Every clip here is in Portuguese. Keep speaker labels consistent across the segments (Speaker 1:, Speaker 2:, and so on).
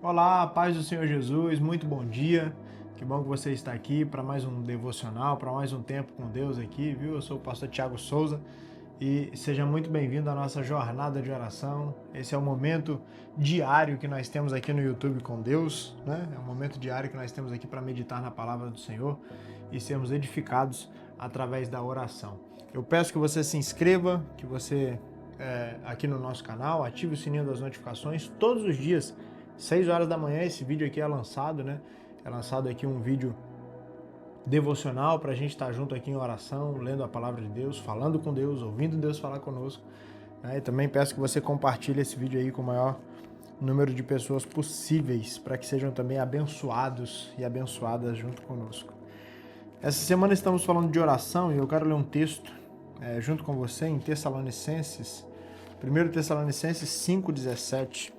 Speaker 1: Olá, paz do Senhor Jesus, muito bom dia. Que bom que você está aqui para mais um devocional, para mais um tempo com Deus aqui, viu? Eu sou o pastor Tiago Souza e seja muito bem-vindo à nossa jornada de oração. Esse é o momento diário que nós temos aqui no YouTube com Deus, né? É um momento diário que nós temos aqui para meditar na palavra do Senhor e sermos edificados através da oração. Eu peço que você se inscreva, que você aqui no nosso canal, ative o sininho das notificações todos os dias. 6 horas da manhã esse vídeo aqui é lançado, né? É lançado aqui um vídeo devocional para a gente estar junto aqui em oração, lendo a palavra de Deus, falando com Deus, ouvindo Deus falar conosco. Né? E também peço que você compartilhe esse vídeo aí com o maior número de pessoas possíveis, para que sejam também abençoados e abençoadas junto conosco. Essa semana estamos falando de oração e eu quero ler um texto junto com você em Tessalonicenses, 1 Tessalonicenses 5,17.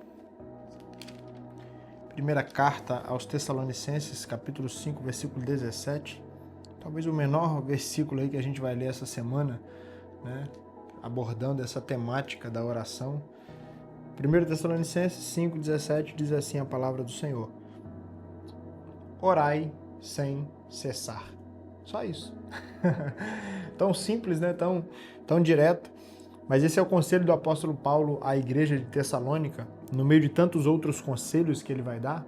Speaker 1: Primeira carta aos Tessalonicenses, capítulo 5, versículo 17. Talvez o menor versículo aí que a gente vai ler essa semana, né? Abordando essa temática da oração. 1 Tessalonicenses 5, 17 diz assim a palavra do Senhor: orai sem cessar. Só isso. Tão simples, né? Tão direto. Mas esse é o conselho do apóstolo Paulo à igreja de Tessalônica, no meio de tantos outros conselhos que ele vai dar.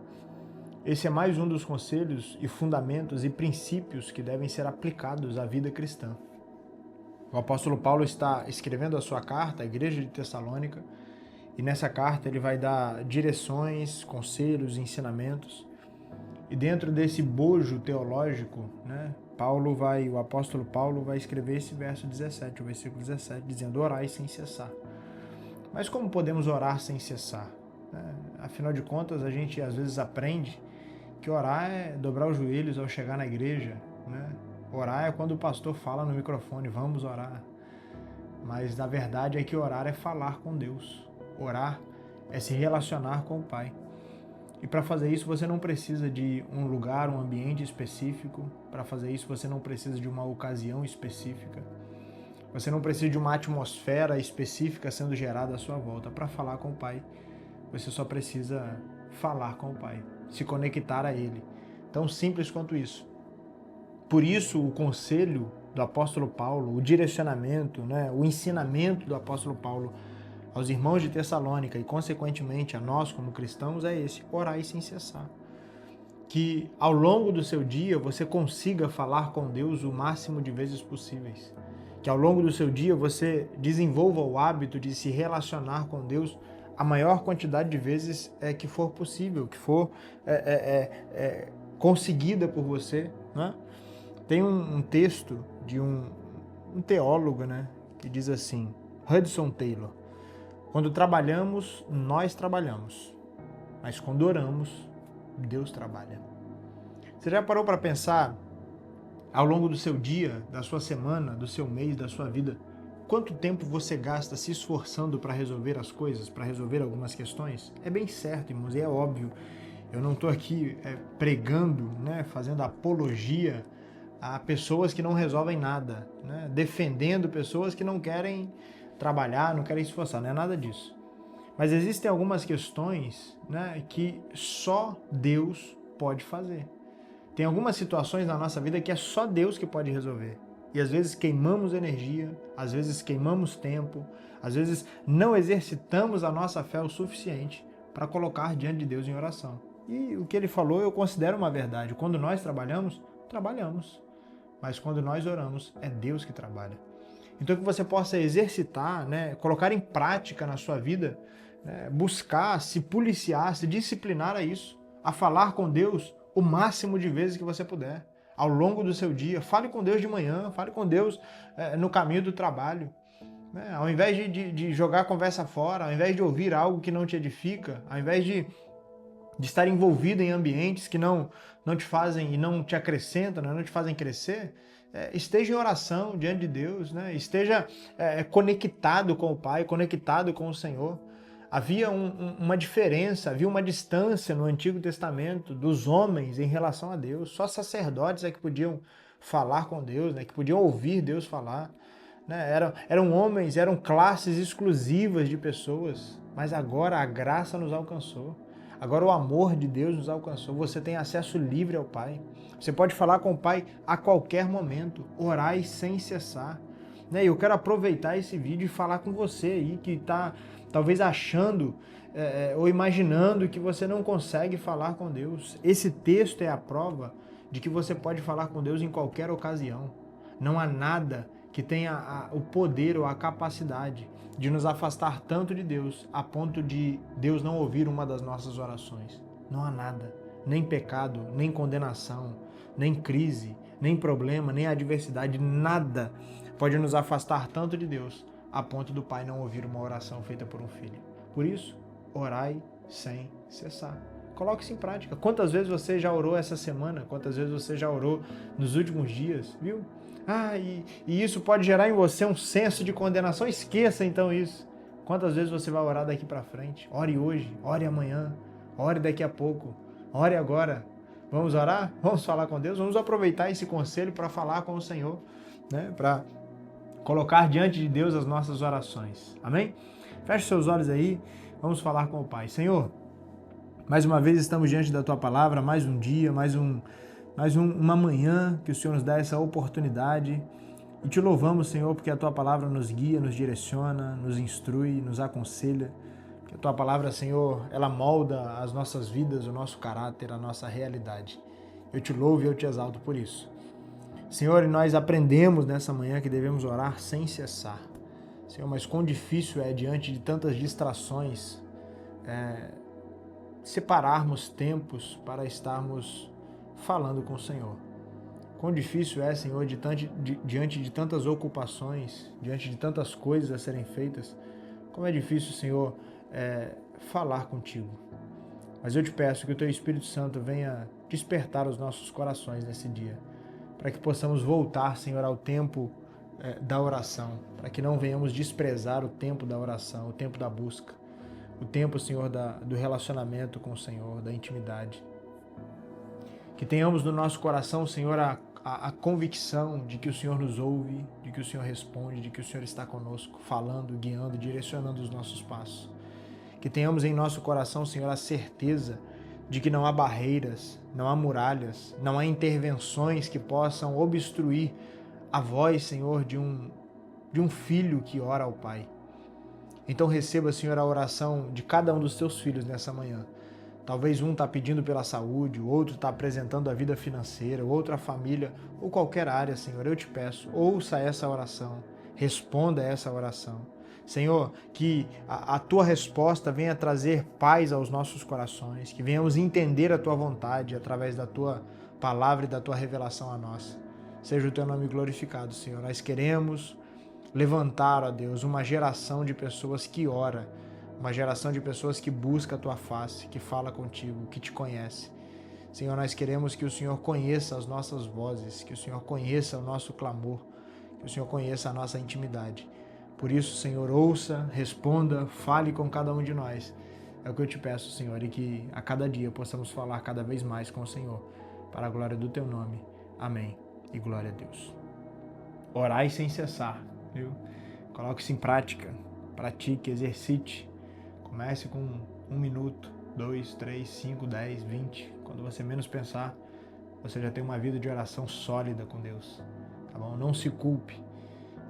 Speaker 1: Esse é mais um dos conselhos e fundamentos e princípios que devem ser aplicados à vida cristã. O apóstolo Paulo está escrevendo a sua carta à igreja de Tessalônica e nessa carta ele vai dar direções, conselhos, ensinamentos. E dentro desse bojo teológico, né, o apóstolo Paulo vai escrever esse verso 17, o versículo 17, dizendo: orai sem cessar. Mas como podemos orar sem cessar? Afinal de contas, a gente às vezes aprende que orar é dobrar os joelhos ao chegar na igreja, né? Orar é quando o pastor fala no microfone, vamos orar. Mas na verdade é que orar é falar com Deus. Orar é se relacionar com o Pai. E para fazer isso você não precisa de um lugar, um ambiente específico. Para fazer isso você não precisa de uma ocasião específica. Você não precisa de uma atmosfera específica sendo gerada à sua volta. Para falar com o Pai, você só precisa falar com o Pai, se conectar a Ele. Tão simples quanto isso. Por isso, o conselho do apóstolo Paulo, o direcionamento, né, o ensinamento do apóstolo Paulo aos irmãos de Tessalônica e, consequentemente, a nós como cristãos é esse: orai sem cessar. Que ao longo do seu dia você consiga falar com Deus o máximo de vezes possíveis. Que ao longo do seu dia você desenvolva o hábito de se relacionar com Deus a maior quantidade de vezes que for possível, que for conseguida por você, né? Tem um texto de um teólogo, né, que diz assim, Hudson Taylor: quando trabalhamos, nós trabalhamos, mas quando oramos, Deus trabalha. Você já parou para pensar, ao longo do seu dia, da sua semana, do seu mês, da sua vida, quanto tempo você gasta se esforçando para resolver as coisas, para resolver algumas questões? É bem certo, irmãos, e é óbvio. Eu não estou aqui pregando, né, fazendo apologia a pessoas que não resolvem nada, né, defendendo pessoas que não querem trabalhar, não querem se esforçar, não é nada disso. Mas existem algumas questões, né, que só Deus pode fazer. Tem algumas situações na nossa vida que é só Deus que pode resolver. E às vezes queimamos energia, às vezes queimamos tempo, às vezes não exercitamos a nossa fé o suficiente para colocar diante de Deus em oração. E o que ele falou eu considero uma verdade. Quando nós trabalhamos, trabalhamos. Mas quando nós oramos, é Deus que trabalha. Então que você possa exercitar, né, colocar em prática na sua vida, né, buscar se policiar, se disciplinar a isso, a falar com Deus o máximo de vezes que você puder, ao longo do seu dia. Fale com Deus de manhã, fale com Deus no caminho do trabalho. Né? Ao invés de jogar a conversa fora, ao invés de ouvir algo que não te edifica, ao invés de estar envolvido em ambientes que não te fazem e não te acrescentam, né? Não te fazem crescer, esteja em oração diante de Deus, né? Esteja conectado com o Pai, conectado com o Senhor. Havia uma diferença, havia uma distância no Antigo Testamento dos homens em relação a Deus. Só sacerdotes é que podiam falar com Deus, né? Que podiam ouvir Deus falar. Né? Eram homens, eram classes exclusivas de pessoas, mas agora a graça nos alcançou. Agora o amor de Deus nos alcançou. Você tem acesso livre ao Pai. Você pode falar com o Pai a qualquer momento. Orai sem cessar. E eu quero aproveitar esse vídeo e falar com você aí que está talvez achando ou imaginando que você não consegue falar com Deus. Esse texto é a prova de que você pode falar com Deus em qualquer ocasião. Não há nada que tenha o poder ou a capacidade de nos afastar tanto de Deus a ponto de Deus não ouvir uma das nossas orações. Não há nada, nem pecado, nem condenação, nem crise, nem problema, nem adversidade, nada pode nos afastar tanto de Deus a ponto do Pai não ouvir uma oração feita por um filho. Por isso, orai sem cessar. Coloque isso em prática. Quantas vezes você já orou essa semana? Quantas vezes você já orou nos últimos dias? Viu? E isso pode gerar em você um senso de condenação. Esqueça então isso. Quantas vezes você vai orar daqui para frente? Ore hoje, ore amanhã, ore daqui a pouco, ore agora. Vamos orar? Vamos falar com Deus? Vamos aproveitar esse conselho para falar com o Senhor, né? Para colocar diante de Deus as nossas orações. Amém? Feche seus olhos aí, vamos falar com o Pai. Senhor, mais uma vez estamos diante da Tua Palavra, mais um dia, uma manhã que o Senhor nos dá essa oportunidade. E te louvamos, Senhor, porque a Tua Palavra nos guia, nos direciona, nos instrui, nos aconselha. Que a Tua Palavra, Senhor, ela molda as nossas vidas, o nosso caráter, a nossa realidade. Eu te louvo e eu te exalto por isso. Senhor, e nós aprendemos nessa manhã que devemos orar sem cessar. Senhor, mas quão difícil é, diante de tantas distrações, separarmos tempos para estarmos falando com o Senhor. Quão difícil é, Senhor, diante de tantas ocupações, diante de tantas coisas a serem feitas, como é difícil, Senhor, falar contigo. Mas eu te peço que o Teu Espírito Santo venha despertar os nossos corações nesse dia, para que possamos voltar, Senhor, ao tempo da oração, para que não venhamos desprezar o tempo da oração, o tempo da busca, o tempo, Senhor, do relacionamento com o Senhor, da intimidade. Que tenhamos no nosso coração, Senhor, a convicção de que o Senhor nos ouve, de que o Senhor responde, de que o Senhor está conosco, falando, guiando, direcionando os nossos passos. Que tenhamos em nosso coração, Senhor, a certeza de que não há barreiras, não há muralhas, não há intervenções que possam obstruir a voz, Senhor, de um filho que ora ao Pai. Então receba, Senhor, a oração de cada um dos Teus filhos nessa manhã. Talvez um está pedindo pela saúde, o outro está apresentando a vida financeira, o outro a família, ou qualquer área, Senhor. Eu te peço, ouça essa oração, responda essa oração. Senhor, que a Tua resposta venha trazer paz aos nossos corações, que venhamos entender a Tua vontade através da Tua palavra e da Tua revelação a nós. Seja o Teu nome glorificado, Senhor. Nós queremos levantar, ó Deus, uma geração de pessoas que ora, uma geração de pessoas que busca a Tua face, que fala contigo, que Te conhece. Senhor, nós queremos que o Senhor conheça as nossas vozes, que o Senhor conheça o nosso clamor, que o Senhor conheça a nossa intimidade. Por isso, Senhor, ouça, responda, fale com cada um de nós. É o que eu te peço, Senhor, e que a cada dia possamos falar cada vez mais com o Senhor, para a glória do Teu nome. Amém. E glória a Deus. Orai sem cessar, viu? Coloque isso em prática, pratique, exercite. Comece com 1 minuto, 2, 3, 5, 10, 20. Quando você menos pensar, você já tem uma vida de oração sólida com Deus, tá bom? Não se culpe,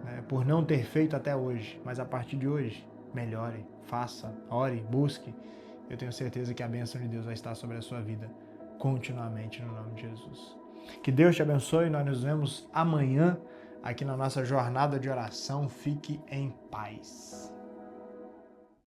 Speaker 1: né, por não ter feito até hoje, mas a partir de hoje, melhore, faça, ore, busque. Eu tenho certeza que a bênção de Deus vai estar sobre a sua vida continuamente no nome de Jesus. Que Deus te abençoe, nós nos vemos amanhã aqui na nossa jornada de oração. Fique em paz.